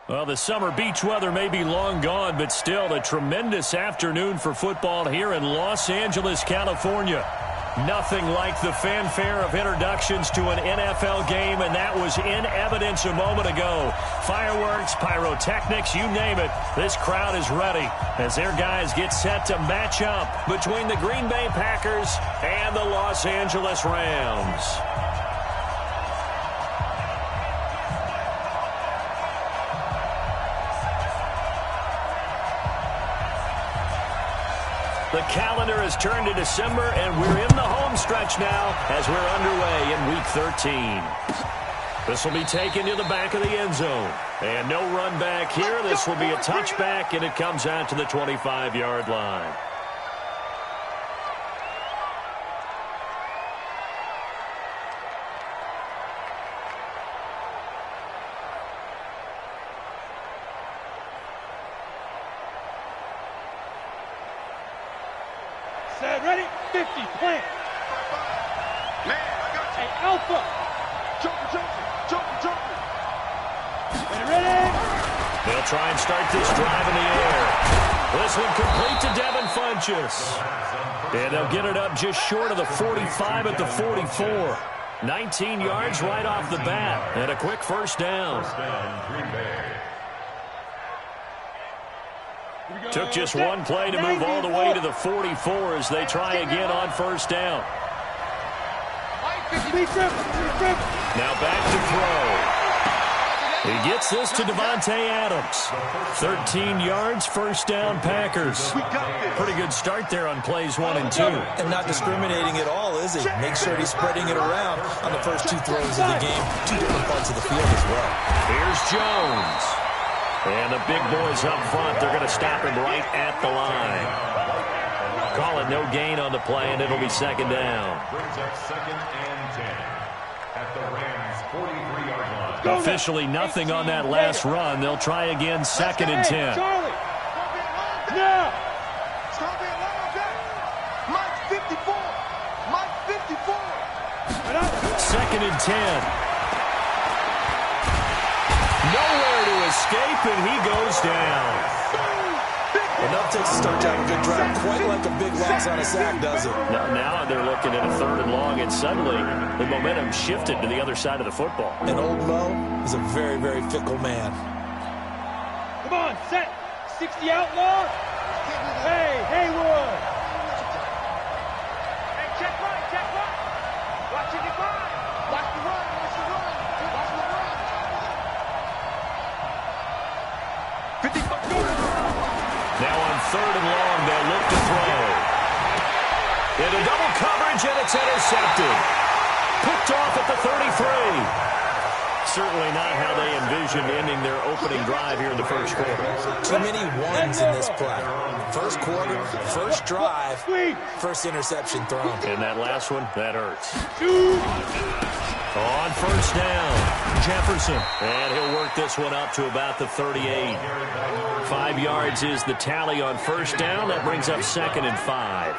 Well, the summer beach weather may be long gone, but still a tremendous afternoon for football here in Los Angeles, California. Nothing like the fanfare of introductions to an NFL game, and that was in evidence a moment ago. Fireworks, pyrotechnics, you name it. This crowd is ready as their guys get set to match up between the Green Bay Packers and the Los Angeles Rams. The calendar has turned to December, and we're in the home stretch now as we're underway in Week 13. This will be taken to the back of the end zone. And no run back here. This will be a touchback, and it comes out to the 25-yard line. Ready? 50, plant. Man, I got you. Hey, Alpha. Joker. Ready? They'll try and start this drive in the air. This one complete to Devin Funchess. And they'll get it up just short of the 45 at the 44. 19 yards right off the bat. And a quick first down. Took just one play to move all the way to the 44 as they try again on first down. Now back to throw. He gets this to Devontae Adams. 13 yards, first down, Packers. Pretty good start there on plays 1 and 2. And not discriminating at all, is he? Make sure he's spreading it around on the first 2 throws of the game. 2 different parts of the field as well. Here's Jones. And the big boys up front, they're going to stop him right at the line. Call it no gain on the play, and it'll be second down. Brings up 2nd and 10 at the Rams' 43-yard line. Officially nothing on that last run. They'll try again, 2nd and 10. Charlie. Now. Mike 54. Mike 54. 2nd and 10. Nowhere to escape, and he goes down. Enough takes to start to have a good drive. Quite like a big loss on a sack, does it? Now they're looking at a 3rd and long, and suddenly the momentum shifted to the other side of the football. And old Mo is a very, very fickle man. Come on, set. 60 outlaw. Hey, Haywood. Hey, check right. Watch it get by. Watch the run. Now on 3rd and long, they'll look to throw. Into double coverage, and it's intercepted. Picked off at the 33. Certainly not how they envisioned ending their opening drive here in the first quarter. Too many ones in this play. First quarter, first drive, first interception thrown. And that last one, that hurts. On first down, Jefferson. And he'll work this one up to about the 38. 5 yards is the tally on first down. That brings up 2nd and 5.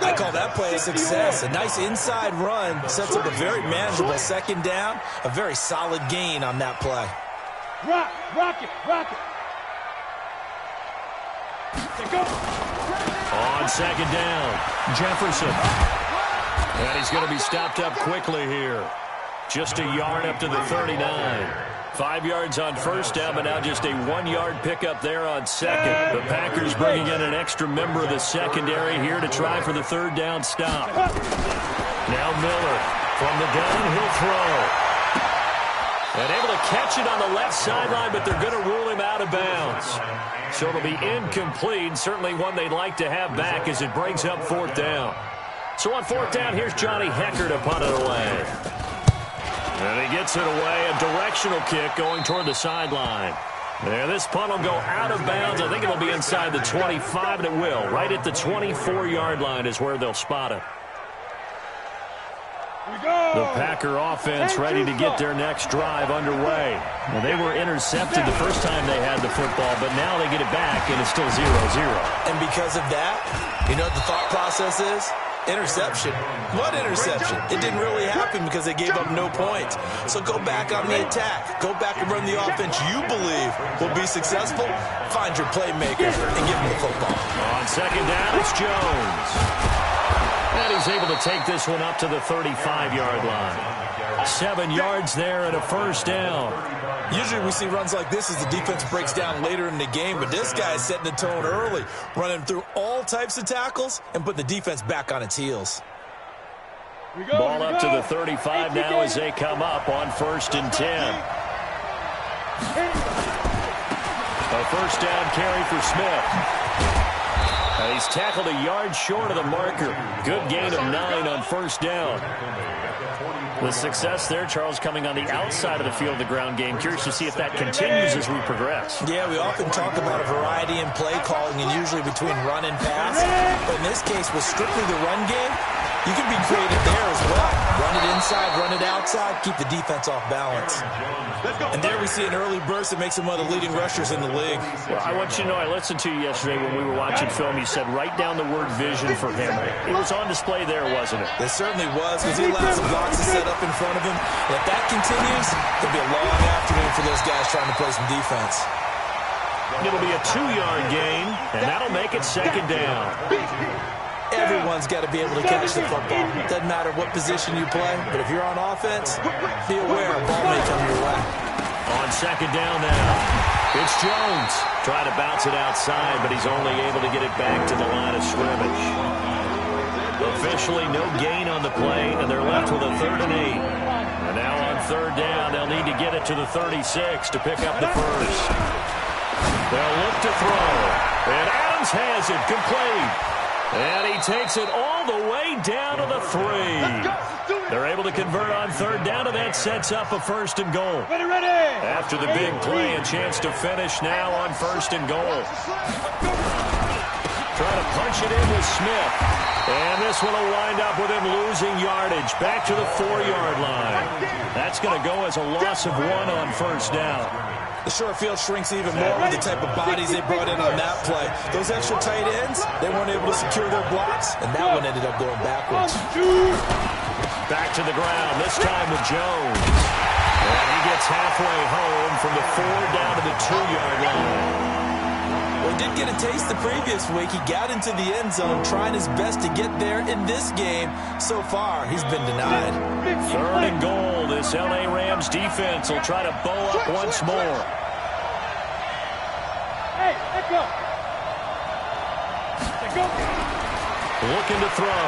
I call that play a success. A nice inside run sets up a very manageable 2nd down. A very solid gain on that play. Rock it. Go. On 2nd down, Jefferson. And he's going to be stopped up quickly here. Just a yard up to the 39. 5 yards on first down, but now just a 1-yard pickup there on 2nd. The Packers bringing in an extra member of the secondary here to try for the 3rd down stop. Now Miller from the gun, he'll throw. And able to catch it on the left sideline, but they're going to rule him out of bounds. So it'll be incomplete, certainly one they'd like to have back as it brings up 4th down. So on 4th down, here's Johnny Hecker to punt it away. And he gets it away, a directional kick going toward the sideline. There, this punt will go out of bounds. I think it'll be inside the 25, and it will. Right at the 24-yard line is where they'll spot it. The Packer offense ready to get their next drive underway. Well, they were intercepted the first time they had the football, but now they get it back, and it's still 0-0. And because of that, you know what the thought process is? Interception? What interception? It didn't really happen because they gave up no points. So go back on the attack. Go back and run the offense you believe will be successful. Find your playmaker and give him the football. On second down, it's Jones. And he's able to take this one up to the 35-yard line. 7 yards there and a first down. Usually we see runs like this as the defense breaks down later in the game, but this guy is setting the tone early, running through all types of tackles and putting the defense back on its heels. Ball up to the 35 now as they come up on 1st and 10. A first down carry for Smith. And he's tackled a yard short of the marker. Good gain of 9 on first down. The success there, Charles, coming on the outside of the field of the ground game. Curious to see if that continues as we progress. Yeah, we often talk about a variety in play calling and usually between run and pass. But in this case, with strictly the run game, you can be creative there as well. Run it inside, run it outside, keep the defense off balance. And there we see an early burst that makes him one of the leading rushers in the league. Well, I want you to know, I listened to you yesterday when we were watching film. You said write down the word vision for him. It was on display there, wasn't it? It certainly was, because he allows the blocks to set up in front of him. And if that continues, it'll be a long afternoon for those guys trying to play some defense. It'll be a 2-yard gain, and that'll make it second down. Everyone's got to be able to catch the football. Doesn't matter what position you play, but if you're on offense, be aware a ball may come your way. On second down now, it's Jones. Trying to bounce it outside, but he's only able to get it back to the line of scrimmage. Officially no gain on the play, and they're left with a 3rd and 8. And now on 3rd down, they'll need to get it to the 36 to pick up the first. They'll look to throw, and Adams has it complete. And he takes it all the way down to the 3. They're able to convert on 3rd down, and that sets up a 1st and goal. After the big play, a chance to finish now on 1st and goal. Trying to punch it in with Smith. And this one will wind up with him losing yardage back to the 4-yard line. That's going to go as a loss of 1 on 1st down. The short field shrinks even more with the type of bodies they brought in on that play. Those extra tight ends, they weren't able to secure their blocks, and that one ended up going backwards. Back to the ground, this time with Jones. And he gets halfway home from the 4 down to the 2-yard line. Well, he did get a taste the previous week. He got into the end zone, trying his best to get there in this game. So far, he's been denied. 3rd and goal. This L.A. Rams defense will try to bow up once more. Hey, let go. Let go. Looking to throw.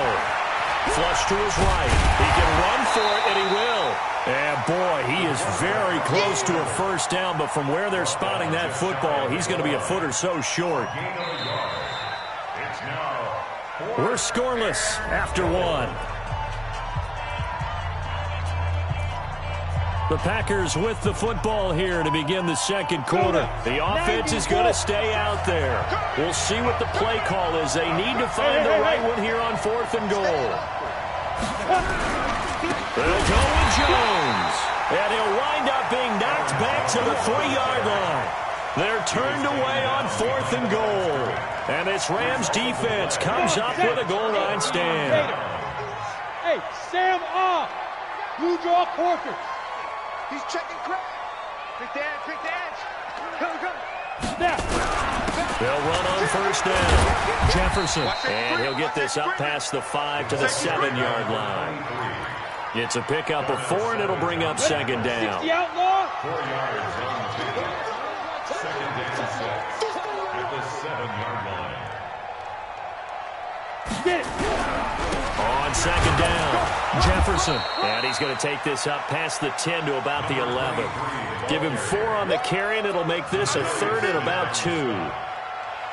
Flush to his right. He can run for it, and he will. And, boy, he is very close to a 1st down, but from where they're spotting that football, he's going to be a foot or so short. We're scoreless after 1. The Packers with the football here to begin the 2nd quarter. The offense is going to stay out there. We'll see what the play call is. They need to find the right one here on 4th and goal. They'll go with Jones. And he'll wind up being knocked back to the 3-yard line. They're turned away on 4th and goal. And this Rams defense comes up with a goal line stand. Hey, Sam off. Blue draw Corker. He's checking crap. Quick dance. Go. Snap. They'll run on 1st down. Jefferson. And he'll get this up past the 5 to the 7-yard line. It's a pickup of 4, and it'll bring up 2nd down. 60 outlaw. 4 yards on 2nd and 6 at the 7-yard line. Get it. On 2nd down, Jefferson. And he's going to take this up past the 10 to about the 11. Give him 4 on the carry, and it'll make this a 3rd and about 2.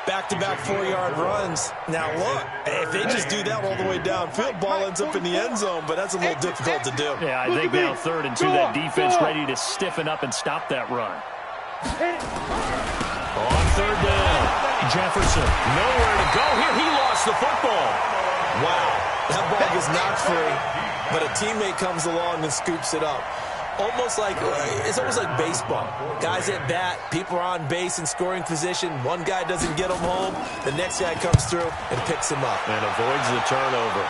Back-to-back 4-yard runs. Now, look, if they just do that all the way downfield, ball ends up in the end zone, but that's a little difficult to do. Yeah, I think now 3rd and 2, that defense ready to stiffen up and stop that run. On 3rd down, Jefferson. Nowhere to go here. He lost the football. Wow, that ball gets knocked free, but a teammate comes along and scoops it up. It's almost like baseball. Guys at bat, people are on base in scoring position. One guy doesn't get him home. The next guy comes through and picks him up. And avoids the turnover.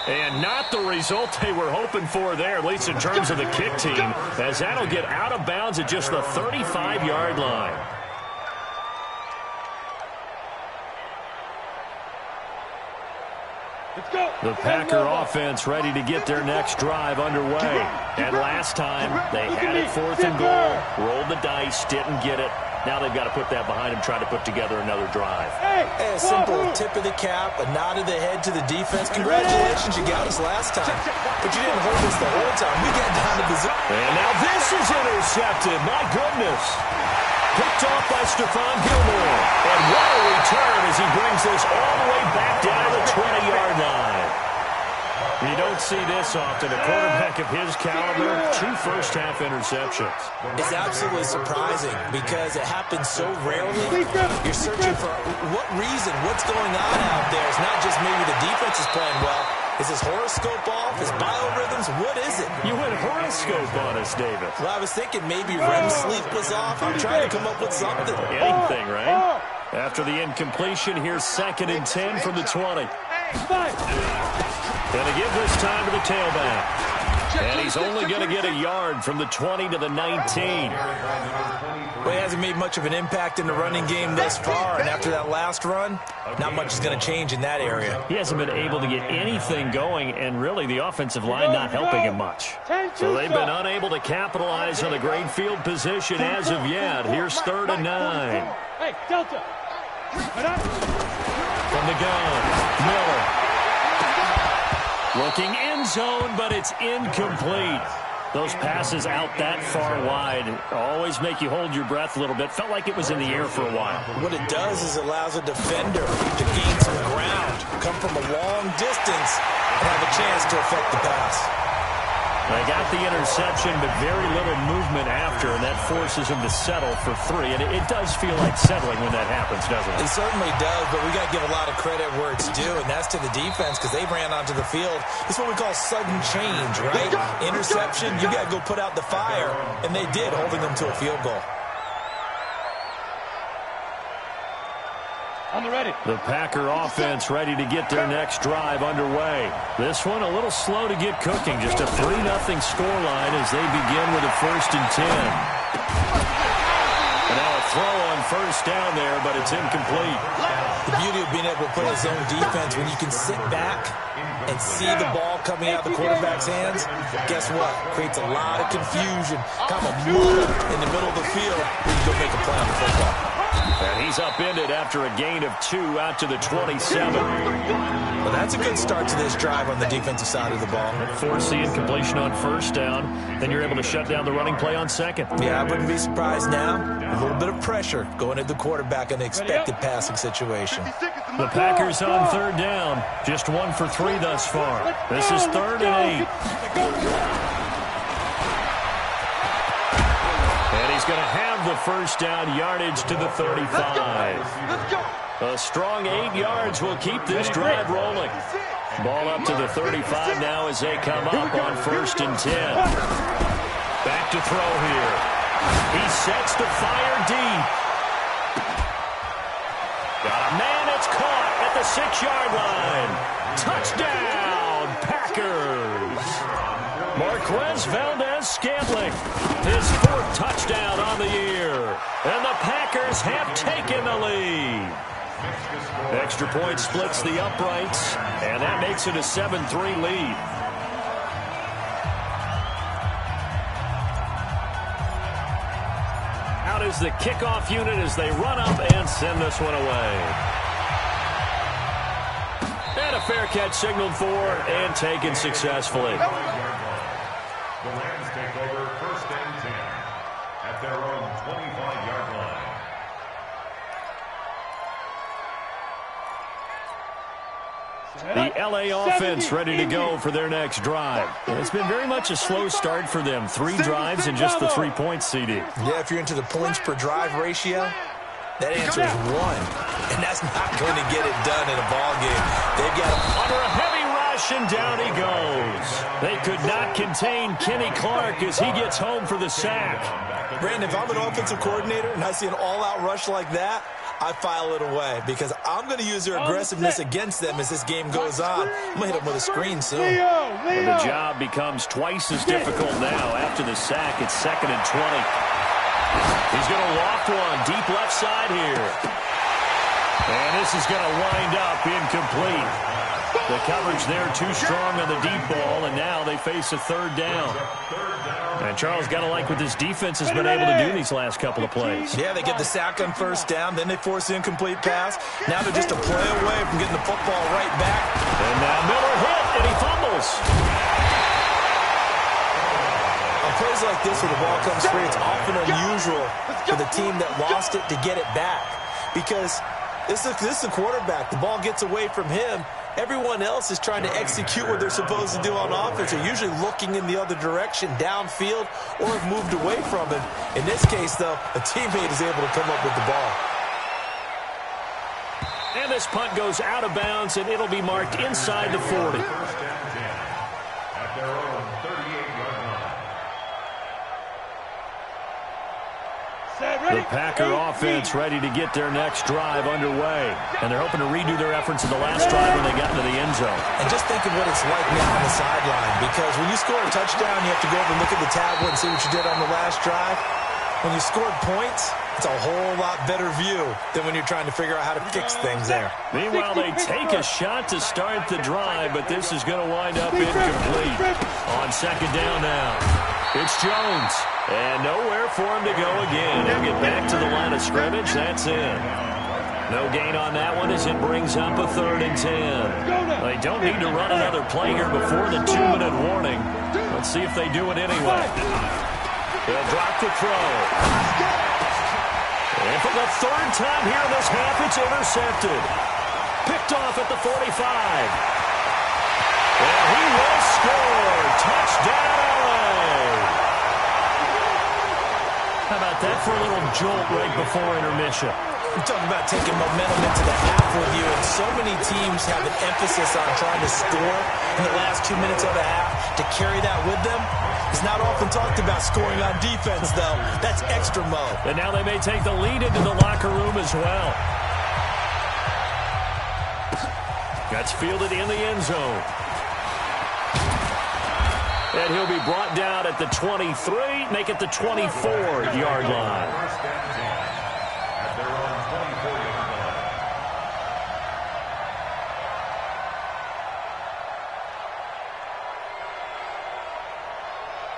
And not the result they were hoping for there, at least in terms of the kick team, as that'll get out of bounds at just the 35-yard line. The Packer offense ready to get their next drive underway. And last time, they had it 4th and goal, rolled the dice, didn't get it. Now they've got to put that behind them, try to put together another drive. Hey, a simple tip of the cap, a nod of the head to the defense. Congratulations, you got us last time. But you didn't hold us the whole time. We got down to the zone. And now this is intercepted. My goodness. Picked off by Stephon Gilmore. And what a return as he brings this all the way back down to the 20-yard line. You don't see this often. A quarterback of his caliber, 2 first-half interceptions. It's absolutely surprising because it happens so rarely. You're searching for what reason, what's going on out there. It's not just maybe the defense is playing well. Is his horoscope off? His biorhythms? What is it? You went horoscope on us, David. Well, I was thinking maybe REM sleep was off. I'm trying to come up with something. Anything, right? After the incompletion, here's 2nd and 10 from the 20. Going to give this time to the tailback. And he's only going to get a yard from the 20 to the 19. Well, he hasn't made much of an impact in the running game thus far, and after that last run, not much is going to change in that area. He hasn't been able to get anything going, and really the offensive line not helping him much. So they've been unable to capitalize on the great field position as of yet. Here's 3rd and 9. Hey, Delta. From the gun, Miller. Looking end zone, but it's incomplete. Those passes out that far wide always make you hold your breath a little bit. Felt like it was in the air for a while. What it does is it allows a defender to gain some ground, come from a long distance, and have a chance to affect the pass. They got the interception, but very little movement after, and that forces him to settle for 3. And it does feel like settling when that happens, doesn't it? It certainly does, but we got to give a lot of credit where it's due, and that's to the defense because they ran onto the field. It's what we call sudden change, right? Interception, you got to go put out the fire, and they did, holding them to a field goal. On the ready. The Packer offense ready to get their next drive underway. This one a little slow to get cooking. Just a 3-0 scoreline as they begin with a 1st and 10. And now a throw on 1st down there, but it's incomplete. The beauty of being able to play a zone defense, when you can sit back and see the ball coming out of the quarterback's hands, guess what? Creates a lot of confusion, kind of a muddle in the middle of the field where you go make a play on the football. And he's upended after a gain of 2 out to the 27. Well, that's a good start to this drive on the defensive side of the ball. Force the incompletion on 1st down. Then you're able to shut down the running play on 2nd. Yeah, I wouldn't be surprised now. A little bit of pressure going at the quarterback in an expected passing situation. The Packers on 3rd down. Just 1 for 3 thus far. This is 3rd and 8. And he's going to have the 1st down yardage to the 35. A strong 8 yards will keep this drive rolling. Ball up to the 35 now as they come up on 1st and 10. Back to throw here. He sets to fire deep. Got a man that's caught at the 6-yard line. Touchdown, Packers. Marquez Valdez-Scantling, his 4th touchdown on the year. And the Packers have taken the lead. Extra point splits the uprights, and that makes it a 7-3 lead. Out is the kickoff unit as they run up and send this one away. And a fair catch signaled for and taken successfully. The Rams take over 1st and 10 at their own 25-yard line. The LA offense ready to go for their next drive. It's been very much a slow start for them. 3 drives and just the 3 points, CD. Yeah, if you're into the points per drive ratio, that answer is 1. And that's not going to get it done in a ball game. They've got under a heavy rush, and down he goes. They could not contain Kenny Clark as he gets home for the sack. Brandon, if I'm an offensive coordinator and I see an all-out rush like that, I file it away because I'm going to use their aggressiveness against them as this game goes on. I'm going to hit them with a screen soon. And the job becomes twice as difficult now. After the sack, it's 2nd and 20. He's going to loft one deep left side here. And this is going to wind up incomplete. The coverage there too strong on the deep ball, and now they face a 3rd down. And Charles, got to like what this defense has been able to do these last couple of plays. Yeah, they get the sack on 1st down, then they force the incomplete pass. Now they're just a play away from getting the football right back. And now Miller hit, and he fumbles. On plays like this where the ball comes free, it's often unusual for the team that lost it to get it back. Because this is a quarterback. The ball gets away from him. Everyone else is trying to execute what they're supposed to do on offense. They're usually looking in the other direction, downfield, or have moved away from him. In this case, though, a teammate is able to come up with the ball. And this punt goes out of bounds, and it'll be marked inside the 40. First and 10 at their own 38-yard line. The Packer offense ready to get their next drive underway. And they're hoping to redo their efforts of the last drive when they got into the end zone. And just think of what it's like now on the sideline. Because when you score a touchdown, you have to go over and look at the tablet and see what you did on the last drive. When you scored points, it's a whole lot better view than when you're trying to figure out how to fix things there. Meanwhile, they take a shot to start the drive, but this is going to wind up incomplete. On 2nd down now, it's Jones. And nowhere for him to go again. He'll get back to the line of scrimmage. That's in. No gain on that one as it brings up a 3rd and 10. They don't need to run another play here before the 2-minute warning. Let's see if they do it anyway. They'll drop the throw. And for the 3rd time here in this half, it's intercepted. Picked off at the 45. And he will score. Touchdown, LA. How about that for a little jolt right before intermission? We're talking about taking momentum into the half with you, and so many teams have an emphasis on trying to score in the last 2 minutes of the half. To carry that with them, it's not often talked about scoring on defense, though. That's extra mode. And now they may take the lead into the locker room as well. That's fielded in the end zone. And he'll be brought down at the 23, make it the 24-yard line. First and 10 at their own 24-yard line.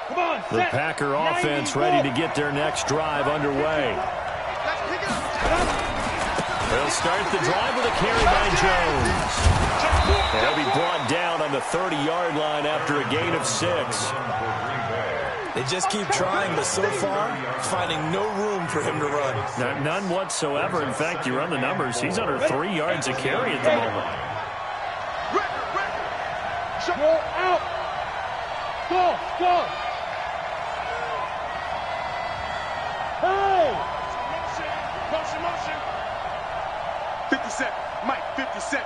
Come on, The Packer offense ready to get their next drive underway. They'll start the drive with a carry by Jones. They'll be brought down on the 30-yard line after a gain of 6. They just keep trying, but so far, finding no room for him to run. None whatsoever. In fact, you run the numbers, he's under 3 yards a carry at the moment. Go out. Go. Hey. Motion. 57. Mike, 57.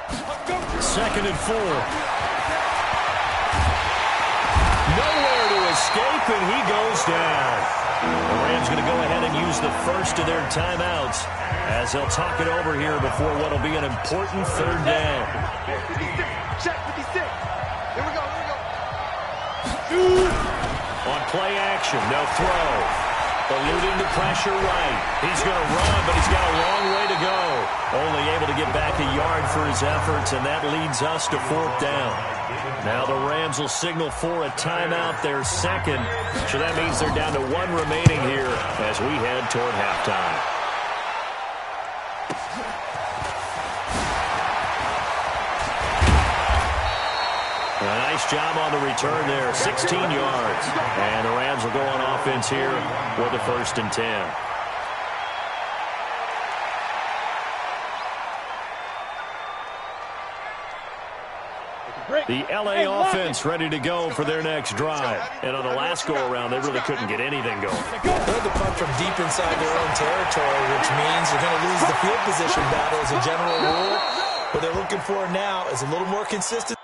2nd and 4. Nowhere to escape, and he goes down. The Rams going to go ahead and use the first of their timeouts as they'll talk it over here before what will be an important 3rd down. 56. Check 56. Here we go. On play action, no throw. Eluding the pressure right. He's going to run, but he's got a long way to go. Only able to get back a yard for his efforts, and that leads us to 4th down. Now the Rams will signal for a timeout, their 2nd. So that means they're down to 1 remaining here as we head toward halftime. A nice job on the return there, 16 yards. And the Rams will go on offense here with a 1st and 10. The LA offense ready to go for their next drive. And on the last go-around, they really couldn't get anything going. They had to punt from deep inside their own territory, which means they're going to lose the field position battle as a general rule. What they're looking for now is a little more consistent.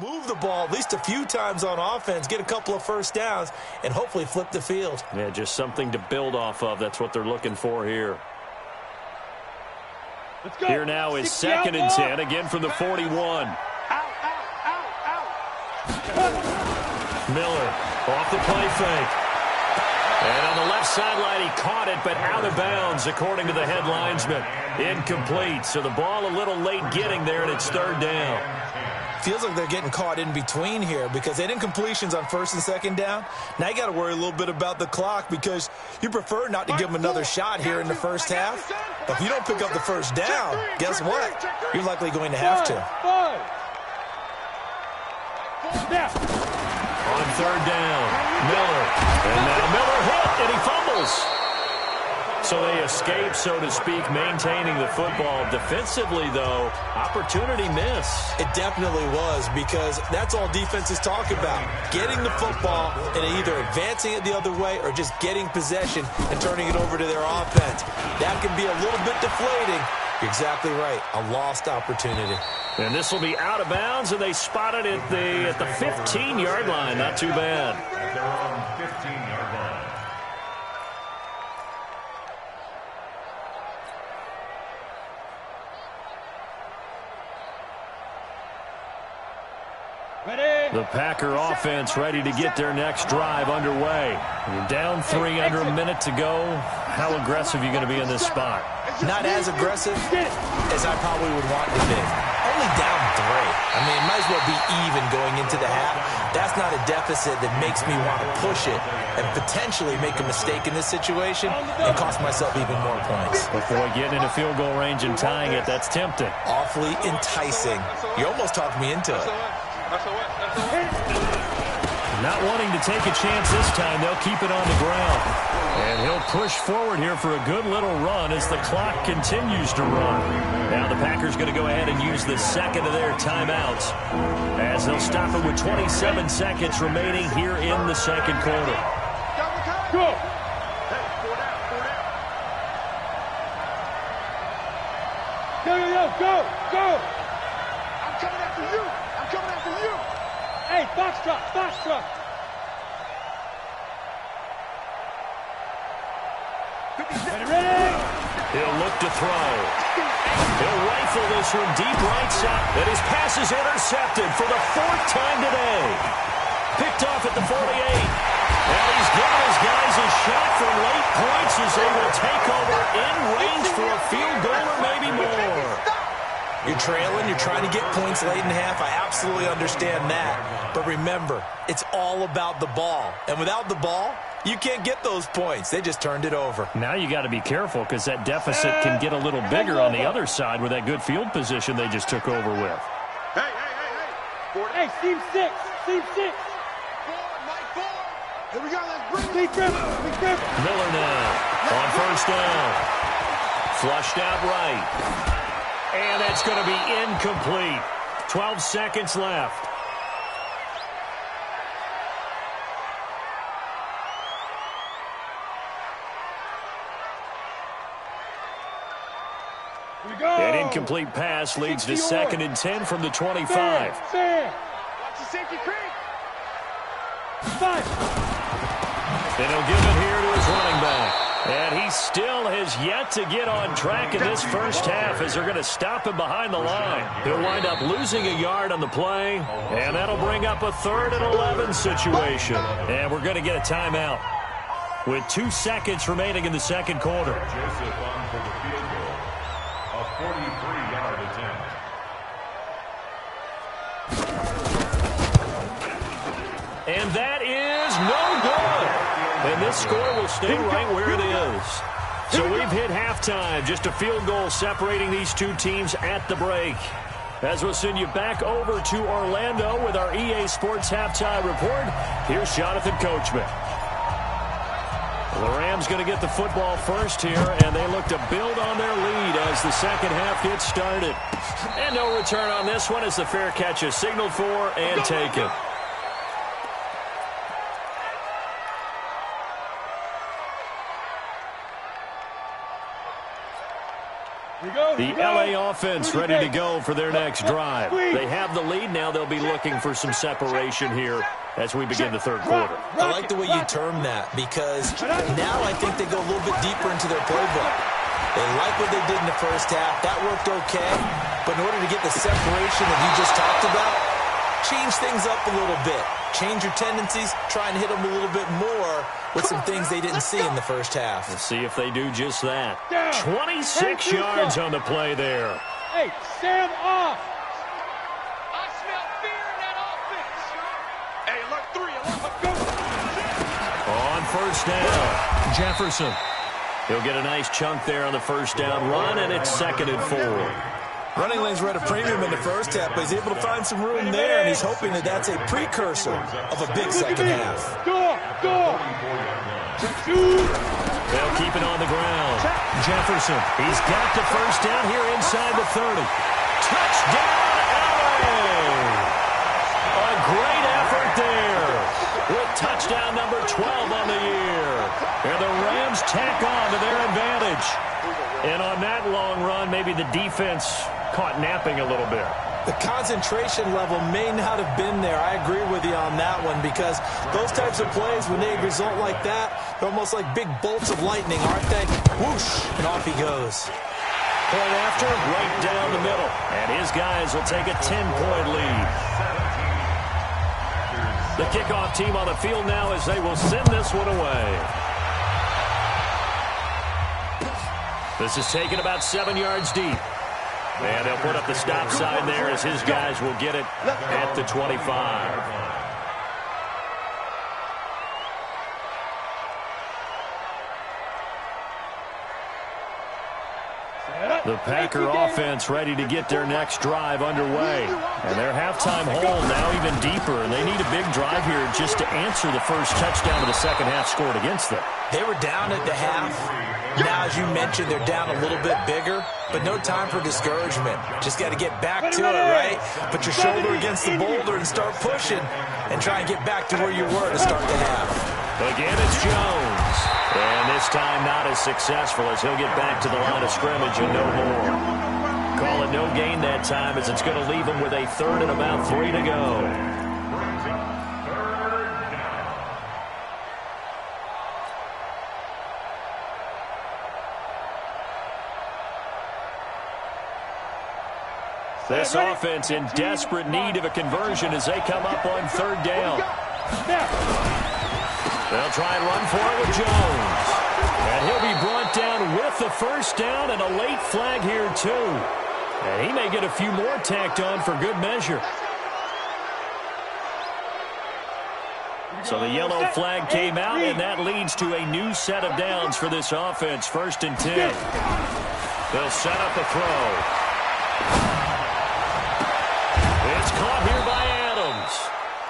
Move the ball at least a few times on offense, get a couple of first downs, and hopefully flip the field. Yeah, just something to build off of. That's what they're looking for here. Let's go. Here now is 2nd and 10, again from the 41. Miller off the play fake. And on the left sideline, he caught it, but out of bounds, according to the head linesman. Incomplete, so the ball a little late getting there, and it's 3rd down. Feels like they're getting caught in between here because they didn't incompletions on 1st and 2nd down. Now you got to worry a little bit about the clock because you prefer not to give them another shot here in the first half. But if you don't pick up the first down, guess what? You're likely going to have to. On 3rd down, Miller. And now Miller hit, and he fumbles. So they escape, so to speak, maintaining the football. Defensively, though, opportunity miss. It definitely was because that's all defenses talk about. Getting the football and either advancing it the other way or just getting possession and turning it over to their offense. That can be a little bit deflating. You're exactly right. A lost opportunity. And this will be out of bounds, and they spot it at the 15-yard line. Not too bad. At their own 15-yard line. The Packer offense ready to get their next drive underway. You're down 3 under a minute to go. How aggressive are you going to be in this spot? Not as aggressive as I probably would want to be. Only down 3. I mean, might as well be even going into the half. That's not a deficit that makes me want to push it and potentially make a mistake in this situation and cost myself even more points. Before getting into field goal range and tying it, that's tempting. Awfully enticing. You almost talked me into it. Not wanting to take a chance this time, they'll keep it on the ground. And he'll push forward here for a good little run as the clock continues to run. Now the Packers going to go ahead and use the second of their timeouts as they'll stop it with 27 seconds remaining here in the second quarter. Go. Go. I'm coming after you. I'm coming after you. Hey, Foxtrot. Ready. He'll look to throw. He'll rifle this one deep right side. And his pass is intercepted for the 4th time today. Picked off at the 48. And he's giving his guys a shot for late points as they will take over in range for a field goal or maybe more. You're trailing, you're trying to get points late in half. I absolutely understand that. But remember, it's all about the ball. And without the ball, you can't get those points. They just turned it over. Now you got to be careful because that deficit can get a little bigger on the other side with that good field position they just took over with. Hey, team 6. Here we go. Let's bring it. Miller now on 1st down. Flushed out right. And that's going to be incomplete. 12 seconds left. An incomplete pass leads to 2nd and 10 from the 25. Watch the safety creek. Then he'll give it here to his running back. And he still has yet to get on track in this first half as they're going to stop him behind the line. He'll wind up losing a yard on the play, and that'll bring up a 3rd and 11 situation. And we're going to get a timeout with 2 seconds remaining in the second quarter. Joseph on for the field goal. A 43-yard attempt. And that is no good. And this score will stay right where it is. So we've hit halftime. Just a field goal separating these two teams at the break. As we'll send you back over to Orlando with our EA Sports Halftime Report, here's Jonathan Coachman. The Rams going to get the football first here, and they look to build on their lead as the second half gets started. And no return on this one as the fair catch is signaled for and taken. The LA offense ready to go for their next drive. They have the lead now. They'll be looking for some separation here as we begin the third quarter. I like the way you term that because now I think they go a little bit deeper into their playbook. They like what they did in the first half. That worked okay. But in order to get the separation that you just talked about, change things up a little bit. Change your tendencies. Try and hit them a little bit more with some things they didn't see in the first half. We'll see if they do just that. 26 yards on the play there. Hey, stand off. I smell fear in that offense. Hey, alert 3, alert, go. On first down, Jefferson. He'll get a nice chunk there on the first down run, and it's 2nd and 4. Running lanes were at a premium in the first half, but he's able to find some room there, and he's hoping that that's a precursor of a big second half. Go. They'll keep it on the ground. Jefferson, he's got the first down here inside the 30. Touchdown, LA! A great effort there with touchdown number 12 on the year. And the Rams tack on to their advantage. And on that long run, maybe the defense caught napping a little bit. The concentration level may not have been there. I agree with you on that one because those types of plays, when they result like that, they're almost like big bolts of lightning, aren't they? Whoosh, and off he goes. Point after, right down the middle. And his guys will take a 10-point lead. The kickoff team on the field now as they will send this one away. This is taken about 7 yards deep. And they'll put up the stop sign there as his guys will get it at the 25. The Packer offense ready to get their next drive underway. And their halftime hole now even deeper, and they need a big drive here just to answer the first touchdown of the second half scored against them. They were down at the half. Now, as you mentioned, they're down a little bit bigger, but no time for discouragement. Just got to get back to it, right? Put your shoulder against the boulder and start pushing and try and get back to where you were to start the half. Again, it's Jones. And this time not as successful as he'll get back to the line of scrimmage and no more. Call it no gain that time as it's going to leave him with a 3rd and about 3 to go. This offense in desperate need of a conversion as they come up on 3rd down. They'll try and run for it with Jones. And he'll be brought down with the first down and a late flag here, too. And he may get a few more tacked on for good measure. So the yellow flag came out, and that leads to a new set of downs for this offense. 1st and 10. They'll set up a throw. It's caught here by Adams.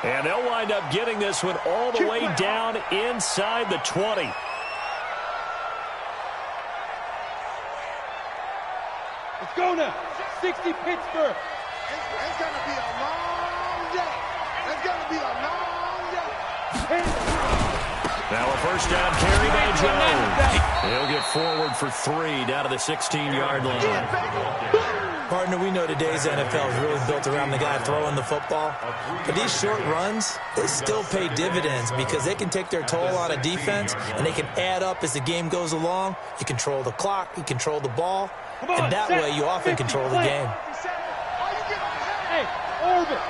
And they'll wind up getting this one all the way down inside the 20. Let's go now. 60 Pittsburgh. It's going to be a long day. It's going to be a long day. Now a first down carry by Jones. He'll get forward for 3 down to the 16-yard line. Partner, we know today's NFL is really built around the guy throwing the football. But these short runs, they still pay dividends because they can take their toll on a defense, and they can add up as the game goes along. You control the clock, you control the ball, and that way you often control the game. Hey, orbit.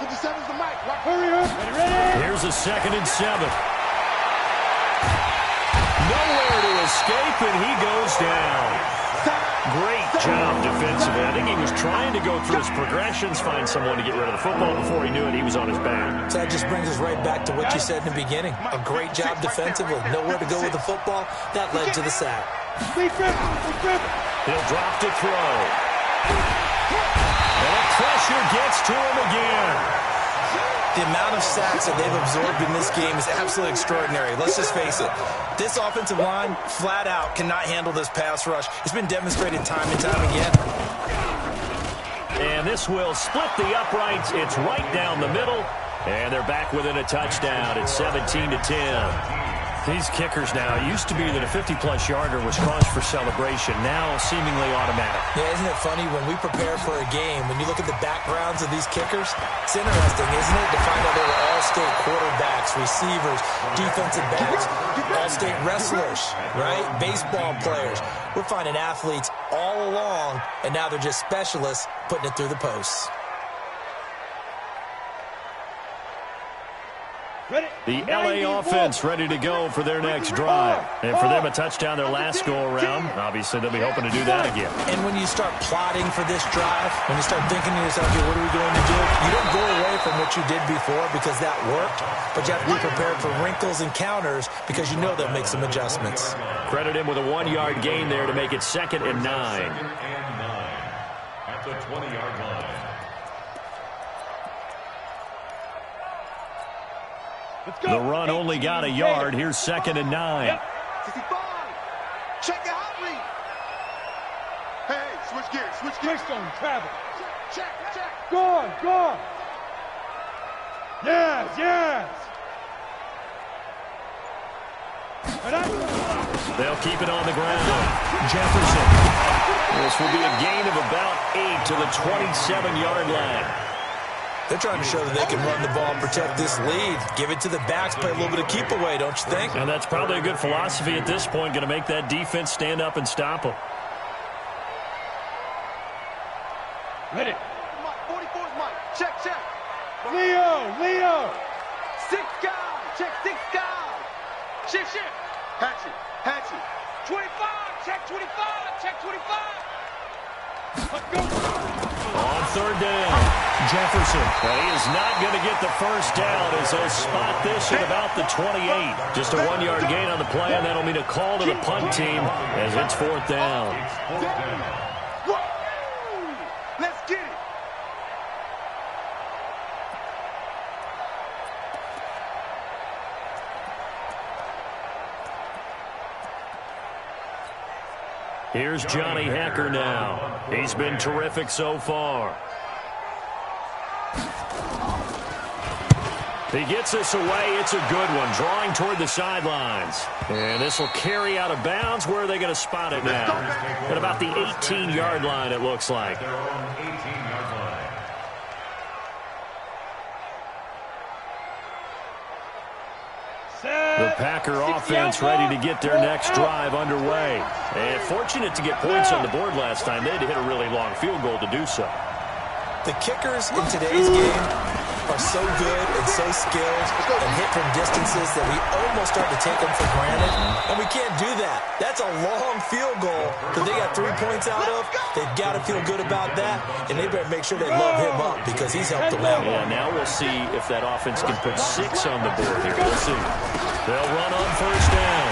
57's the mic. Hurry up. Ready? Here's a 2nd and 7. Nowhere to escape, and he goes down. Great job defensively. I think he was trying to go through his progressions, find someone to get rid of the football. Before he knew it, he was on his back. So that just brings us right back to what you said in the beginning. A great job defensively. Nowhere to go with the football. That led to the sack. He'll drop to throw. And the pressure gets to him again. The amount of sacks that they've absorbed in this game is absolutely extraordinary. Let's just face it. This offensive line, flat out, cannot handle this pass rush. It's been demonstrated time and time again. And this will split the uprights. It's right down the middle. And they're back within a touchdown. It's 17-10. These kickers now, it used to be that a 50-plus yarder was cause for celebration, now seemingly automatic. Yeah, isn't it funny when we prepare for a game, when you look at the backgrounds of these kickers, it's interesting, isn't it, to find out they were all-state quarterbacks, receivers, defensive backs, all-state wrestlers, right? Baseball players. We're finding athletes all along, and now they're just specialists putting it through the posts. The LA offense ready to go for their next drive. And for them, a touchdown their last go-around. Obviously, they'll be hoping to do that again. And when you start plotting for this drive, when you start thinking to yourself, okay, what are we going to do? You don't go away from what you did before because that worked, but you have to be prepared for wrinkles and counters because you know they'll make some adjustments. Credit him with a 1-yard gain there to make it 2nd and 9. At the 20-yard line. The run only got a yard. Here's 2nd and 9. 65. Check your hot read. Hey, switch gears, switch gears. Stone travel. Check. Gone. Yes. They'll keep it on the ground. Jefferson. This will be a gain of about 8 to the 27-yard line. They're trying to show that they can run the ball and protect this lead. Give it to the backs, play a little bit of keep away, don't you think? And that's probably a good philosophy at this point, going to make that defense stand up and stop them. Ready. Mike, 44 is Mike. Check. Leo. 6 guys. Check 6 guys. Shift. Hatchet. 25. Check 25. Check 25. Let's go. On 3rd down, Jefferson. Well, he is not going to get the first down as they'll spot this at about the 28. Just a 1-yard gain on the play, and that'll mean a call to the punt team as it's 4th down. Let's get it. Here's Johnny Hacker now. He's been terrific so far. He gets this away. It's a good one. Drawing toward the sidelines. And this will carry out of bounds. Where are they going to spot it now? At about the 18-yard line, it looks like. Their own 18-yard line. The Packer offense ready to get their next drive underway. And fortunate to get points on the board last time. They had to hit a really long field goal to do so. The kickers in today's game are so good and so skilled and hit from distances that we almost start to take them for granted. And we can't do that. That's a long field goal that they got 3 points out of. They've got to feel good about that, and they better make sure they love him up because he's helped them out. Yeah, now we'll see if that offense can put 6 on the board here. We'll see. They'll run on 1st down.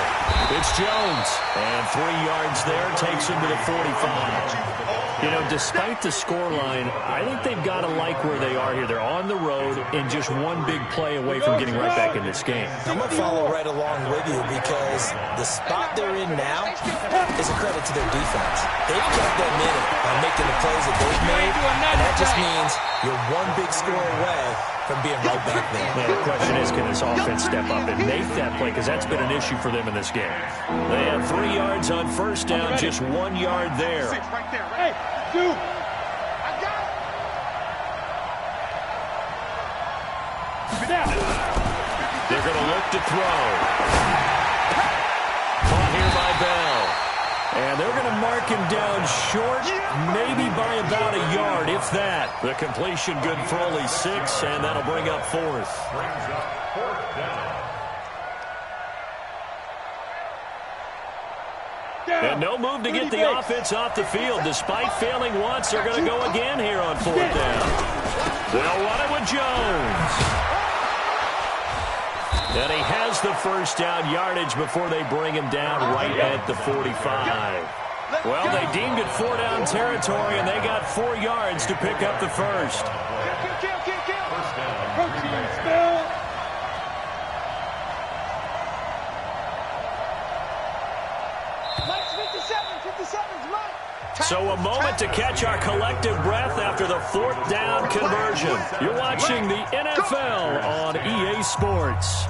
It's Jones. And 3 yards there takes him to the 45. You know, despite the scoreline, I think they've got to like where they are here. They're on the road and just one big play away from getting right back in this game. I'm going to follow right along with you because the spot they're in now is a credit to their defense. They've kept them in it by making the plays that they've made, and that just means you're one big score away from being right back there. Well, the question is, can this offense step up and make that play? Because that's been an issue for them in this game. They had 3 yards on 1st down, just 1 yard there. Right there. Hey, dude. I got it. They're going to look to throw. Caught here by Bell. And they're going to mark him down short, maybe by about a yard, if that. The completion good for only 6, and that'll bring up 4th. Brings up 4th down. And no move to get the offense off the field. Despite failing once, they're going to go again here on 4th down. They'll run it with Jones. And he has the 1st down yardage before they bring him down right at the 45. Well, they deemed it 4-down territory, and they got 4 yards to pick up the 1st. Kill. First down. Protein spill. Mike's 57's Mike. So a moment to catch our collective breath after the 4th down conversion. You're watching the NFL on EA Sports.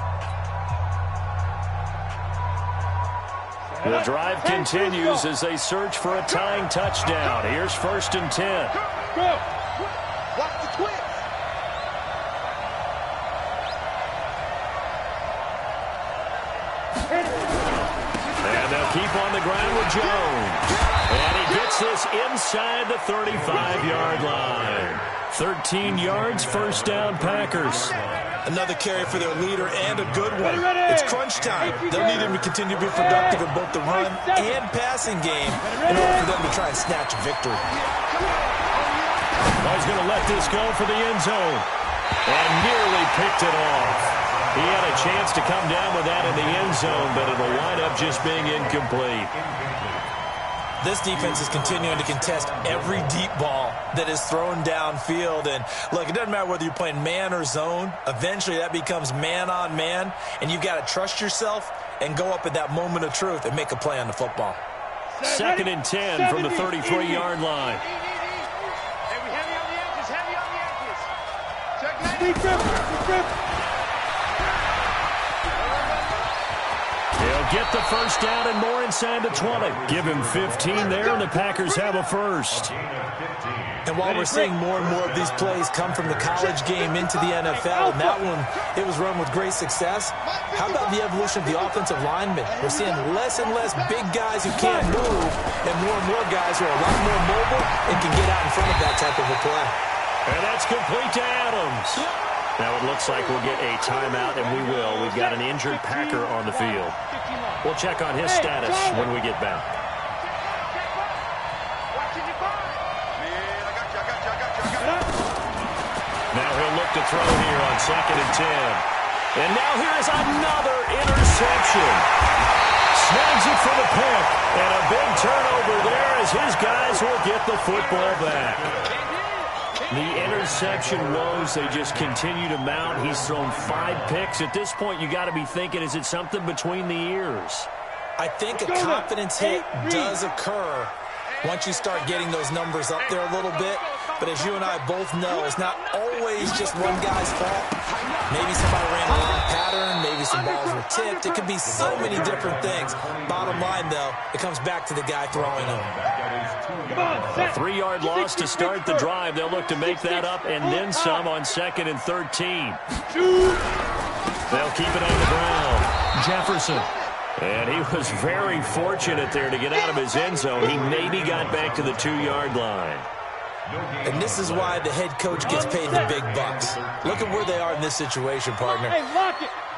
The drive continues as they search for a tying touchdown. Here's 1st and 10. Go. Watch the twist. And they'll keep on the ground with Jones. And he gets this inside the 35-yard line. 13 yards, 1st down, Packers. Another carry for their leader and a good one. It's crunch time. They'll need him to continue to be productive in both the run and passing game in order for them to try and snatch a victory. He's going to let this go for the end zone. And nearly picked it off. He had a chance to come down with that in the end zone, but it'll wind up just being incomplete. This defense is continuing to contest every deep ball that is thrown downfield. And, look, it doesn't matter whether you're playing man or zone. Eventually, that becomes man-on-man, and you've got to trust yourself and go up at that moment of truth and make a play on the football. 2nd and 10 from the 33-yard line. Hey, we heavy on the edges, heavy on the edges. Check that. He'll get the 1st down and more inside the 20. Give him 15 there, and the Packers have a 1st. And while we're seeing more and more of these plays come from the college game into the NFL, and that one, it was run with great success, how about the evolution of the offensive linemen? We're seeing less and less big guys who can't move, and more guys who are a lot more mobile and can get out in front of that type of a play. And that's complete to Adams. Now it looks like we'll get a timeout, and we will. We've got an injured Packer on the field. We'll check on his status when we get back. Now he'll look to throw here on 2nd and 10. And now here is another interception. Snags it for the pick. And a big turnover there as his guys will get the football back. The interception woes, they just continue to mount. He's thrown 5 picks. At this point, you got to be thinking, is it something between the ears? I think a confidence hit does occur once you start getting those numbers up there a little bit. But as you and I both know, it's not always just one guy's fault. Maybe somebody ran a wrong pattern. Maybe some balls were tipped. It could be so many different things. Bottom line, though, it comes back to the guy throwing them. A 3-yard loss to start the drive. They'll look to make that up and then some on 2nd and 13. They'll keep it on the ground. Jefferson. And he was very fortunate there to get out of his end zone. He maybe got back to the 2-yard line. And this is why the head coach gets paid the big bucks. Look at where they are in this situation, partner.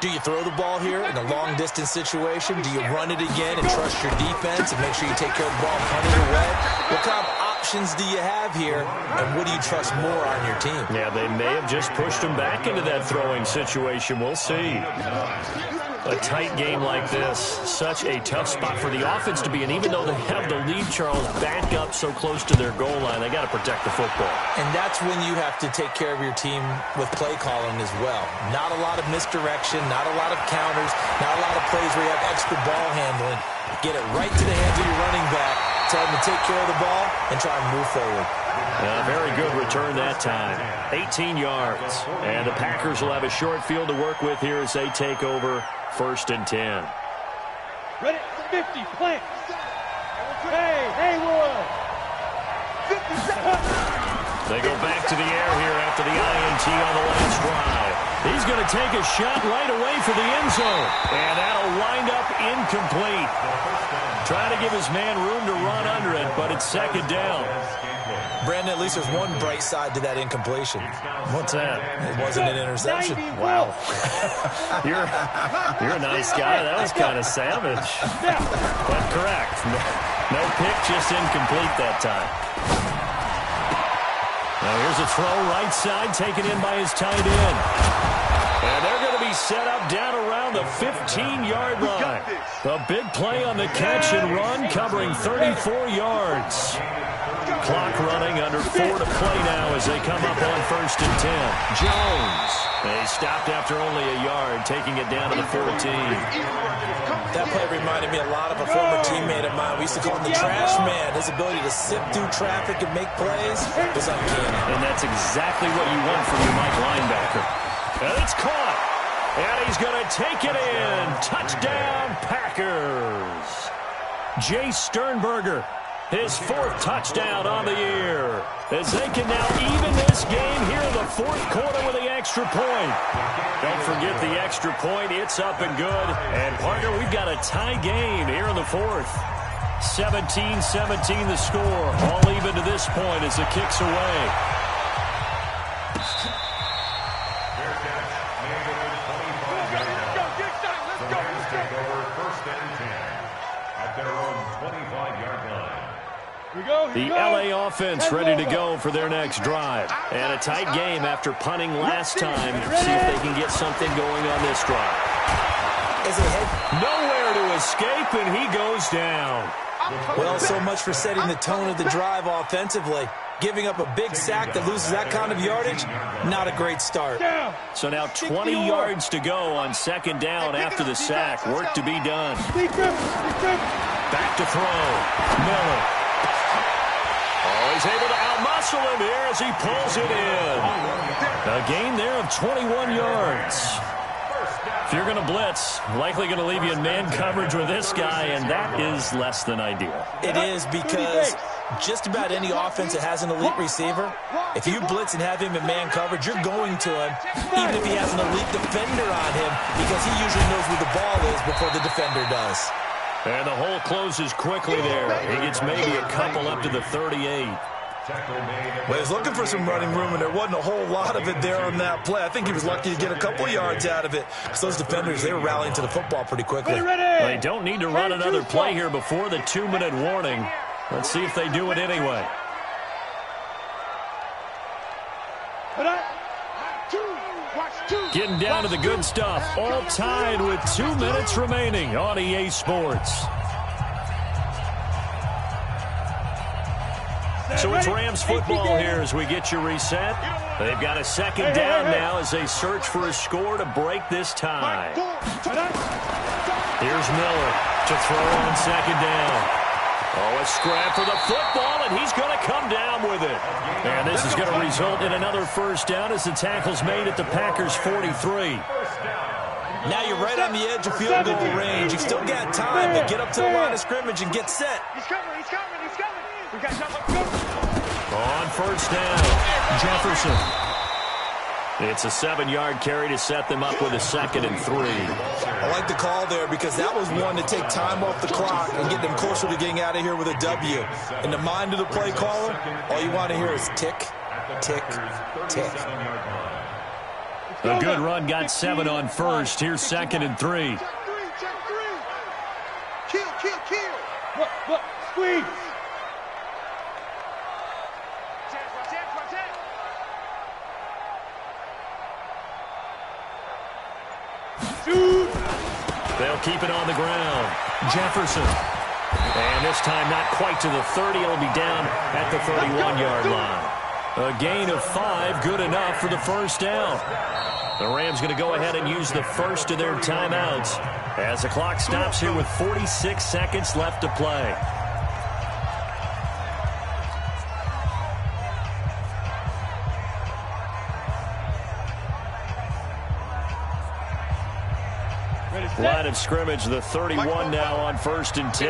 Do you throw the ball here in a long-distance situation? Do you run it again and trust your defense and make sure you take care of the ball and punt it away? What kind of options do you have here, and what do you trust more on your team? Yeah, they may have just pushed him back into that throwing situation. We'll see. A tight game like this, such a tough spot for the offense to be in. Even though they have the lead, Charles, back up so close to their goal line, they got to protect the football. And that's when you have to take care of your team with play calling as well. Not a lot of misdirection, not a lot of counters, not a lot of plays where you have extra ball handling. Get it right to the hands of your running back, tell him to take care of the ball, and try and move forward. Very good return that time. 18 yards. And the Packers will have a short field to work with here as they take over 1st and 10. Ready? 50, plant. Hey, Haywood. 50 seconds. They go back to the air here after the INT on the last drive. He's going to take a shot right away for the end zone. And that'll wind up incomplete. Trying to give his man room to run under it, but it's 2nd down. Brandon, at least there's one bright side to that incompletion. What's that? It wasn't an interception. Wow. You're a nice guy. That was kind of savage. But correct. No pick, just incomplete that time. Now here's a throw right side taken in by his tight end. And they're going to be set up down around the 15-yard line. A big play on the catch and run, covering 34 yards. Clock running, under 4 to play now as they come up on 1st and 10. Jones. They stopped after only a yard, taking it down to the 14. That play reminded me a lot of a former teammate of mine. We used to call him the trash man. His ability to sift through traffic and make plays was uncanny. And that's exactly what you want from your Mike linebacker. And it's caught. And he's going to take it in. Touchdown, Packers. Jay Sternberger, his 4th touchdown on the year, as they can now even this game here in the 4th quarter with the extra point. Don't forget the extra point. It's up and good. And, partner, we've got a tie game here in the 4th. 17-17 the score. All even to this point as the kick's away. The LA offense ready to go for their next drive. And a tight game after punting last time. See if they can get something going on this drive. Nowhere to escape, and he goes down. Well, so much for setting the tone of the drive offensively. Giving up a big sack that loses that kind of yardage, not a great start. So now 20 yards to go on 2nd down after the sack. Work to be done. Back to throw. Miller. Oh, he's able to outmuscle him here as he pulls it in. A gain there of 21 yards. If you're going to blitz, likely going to leave you in man coverage with this guy, and that is less than ideal. It is, because just about any offense that has an elite receiver, if you blitz and have him in man coverage, you're going to him, even if he has an elite defender on him, because he usually knows where the ball is before the defender does. And the hole closes quickly there. He gets maybe a couple up to the 38. Well, he was looking for some running room, and there wasn't a whole lot of it there on that play. I think he was lucky to get a couple yards out of it, because those defenders, they were rallying to the football pretty quickly. Well, they don't need to run another play here before the 2-minute warning. Let's see if they do it anyway. Getting down to the good stuff. All tied with 2 minutes remaining on EA Sports. So it's Rams football here as we get you reset. They've got a 2nd down now as they search for a score to break this tie. Here's Miller to throw on 2nd down. Oh, a scrap for the football, and he's going to come down with it. And this is going to result in another 1st down as the tackle's made at the Packers' 43. Now you're right on the edge of field goal range. You've still got time to get up to the line of scrimmage and get set. He's coming. We got something. On 1st down, Jefferson. It's a 7-yard carry to set them up with a 2nd and 3. I like the call there, because that was one to take time off the clock and get them closer to getting out of here with a W. In the mind of the play caller, all you want to hear is tick, tick, tick. A good run got 7 on 1st. Here's 2nd and 3. Kill. Squeeze. They'll keep it on the ground. Jefferson. And this time not quite to the 30. It'll be down at the 31-yard line. A gain of 5, good enough for the 1st down. The Rams going to go ahead and use the first of their timeouts as the clock stops here with 46 seconds left to play. Line of scrimmage, the 31 now on 1st and 10.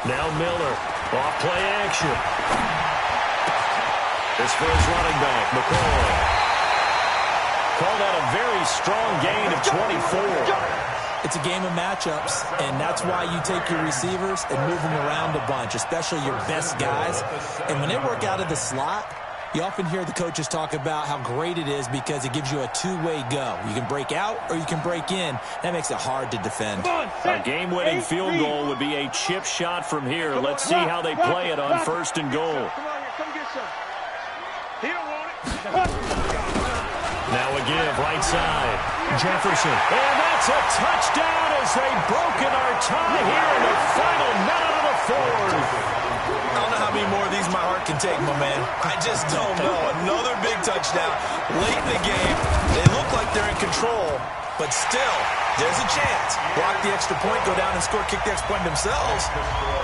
Now Miller, off play action. This for his running back, McCoy. Called out a very strong gain of 24. It's a game of matchups, and that's why you take your receivers and move them around a bunch, especially your best guys. And when they work out of the slot, you often hear the coaches talk about how great it is because it gives you a two-way go. You can break out or you can break in. That makes it hard to defend. A game-winning field goal would be a chip shot from here. Let's see how they play it on 1st and goal. Come get some. He don't want it. Now a give, right side. Jefferson. And that's a touchdown as they've broken our tie here in the final minute of the 4th. I don't know how many more of these my heart can take, my man. I just don't know. Another big touchdown late in the game. They look like they're in control, but still, there's a chance. Block the extra point, go down and score, kick the extra point themselves.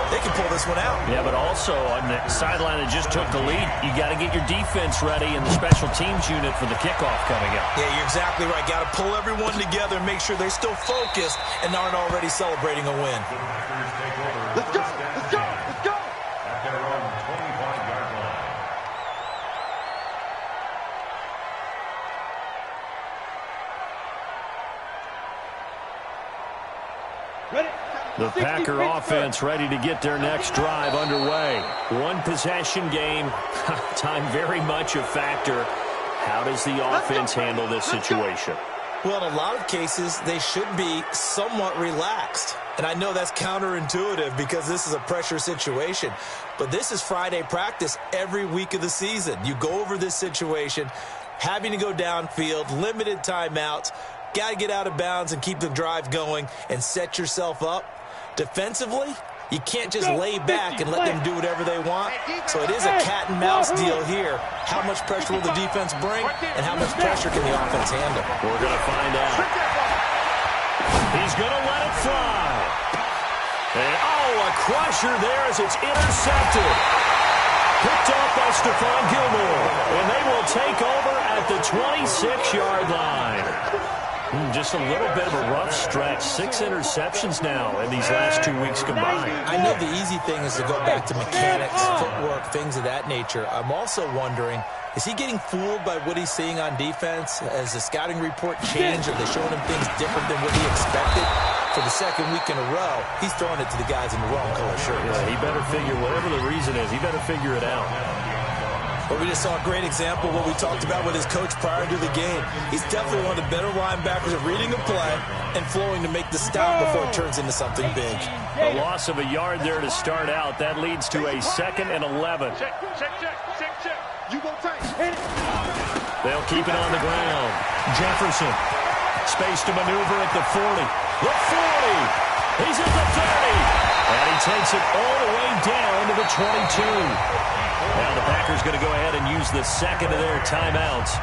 They can pull this one out. Yeah, but also on the sideline that just took the lead, you got to get your defense ready in the special teams unit for the kickoff coming up. Yeah, you're exactly right. Got to pull everyone together and make sure they're still focused and aren't already celebrating a win. Let's go! Let's go! Let's go! At their own 25-yard line. Ready? The Packer offense ready to get their next drive underway. One possession game. Time very much a factor. How does the offense handle this situation? Well, in a lot of cases, they should be somewhat relaxed. And I know that's counterintuitive because this is a pressure situation. But this is Friday practice every week of the season. You go over this situation, having to go downfield, limited timeouts, got to get out of bounds and keep the drive going and set yourself up. Defensively, you can't just lay back and let them do whatever they want. So it is a cat and mouse deal here. How much pressure will the defense bring and how much pressure can the offense handle? We're going to find out. He's going to let it fly. And, a crusher there as it's intercepted. Picked off by Stephon Gilmore. And they will take over at the 26-yard line. Just a little bit of a rough stretch. 6 interceptions now in these last 2 weeks combined. I know the easy thing is to go back to mechanics, footwork, things of that nature. I'm also wondering, is he getting fooled by what he's seeing on defense? Has the scouting report changed? Are they showing him things different than what he expected? For the second week in a row, he's throwing it to the guys in the wrong color shirts. Yeah, he better figure, whatever the reason is, he better figure it out. But we just saw a great example of what we talked about with his coach prior to the game. He's definitely one of the better linebackers at reading the play and flowing to make the stop before it turns into something big. A loss of a yard there to start out. That leads to a 2nd and 11. Check. You go tight. They'll keep it on the ground. Jefferson. Space to maneuver at the 40. The 40. He's at the 30. And he takes it all the way down to the 22. Now the Packers going to go ahead and use the second of their timeouts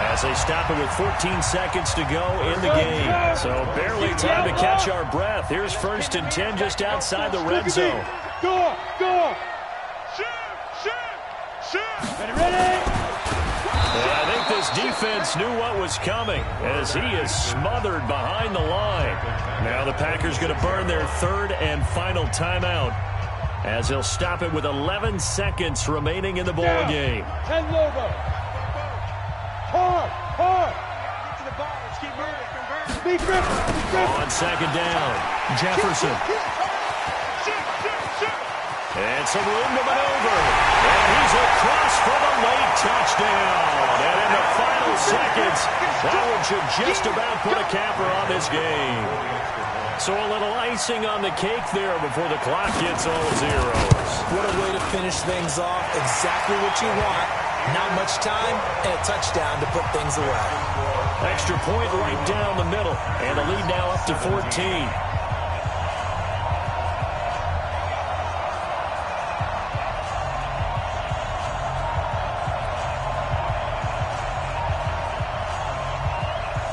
as they stop it with 14 seconds to go in the game. So barely time to catch our breath. Here's 1st and 10 just outside the red zone. Go! Shoot! Ready? And I think this defense knew what was coming as he is smothered behind the line. Now the Packers going to burn their 3rd and final timeout as they'll stop it with 11 seconds remaining in the ball game. 10 logo. Hard. Get to the ball. Let's keep moving. Be grip. On 2nd down, Jefferson. And some room to maneuver. And he's across for the late touchdown. And in the final seconds, that one should just about put a capper on this game. So a little icing on the cake there before the clock gets all zeros. What a way to finish things off. Exactly what you want. Not much time and a touchdown to put things away. Extra point right down the middle. And the lead now up to 14.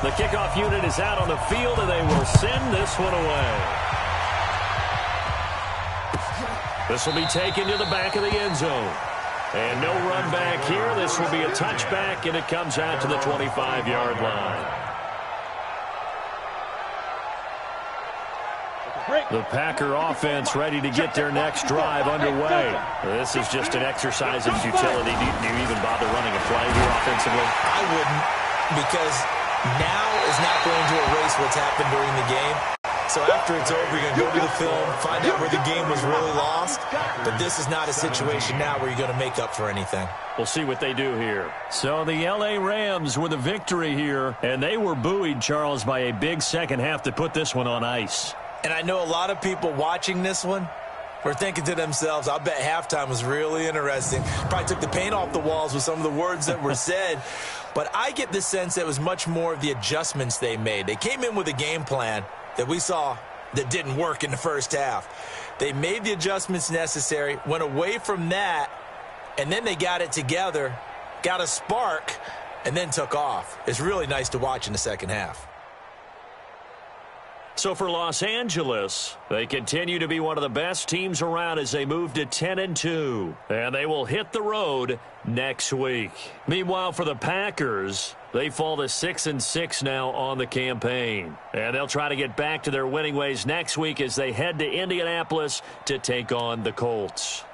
The kickoff unit is out on the field, and they will send this one away. This will be taken to the back of the end zone. And no run back here. This will be a touchback, and it comes out to the 25-yard line. The Packer offense ready to get their next drive underway. This is just an exercise in futility. Do you even bother running a play here offensively? I wouldn't, because now is not going to erase what's happened during the game. So after it's over, you're going to go to the film, find out where the game was really lost. But this is not a situation now where you're going to make up for anything. We'll see what they do here. So the L.A. Rams with a victory here, and they were buoyed, Charles, by a big second half to put this one on ice. And I know a lot of people watching this one were thinking to themselves, I bet halftime was really interesting. Probably took the paint off the walls with some of the words that were said. But I get the sense that it was much more of the adjustments they made. They came in with a game plan that we saw that didn't work in the first half. They made the adjustments necessary, went away from that, and then they got it together, got a spark, and then took off. It's really nice to watch in the second half. So for Los Angeles, they continue to be one of the best teams around as they move to 10-2. And they will hit the road next week. Meanwhile, for the Packers, they fall to 6-6 now on the campaign. And they'll try to get back to their winning ways next week as they head to Indianapolis to take on the Colts.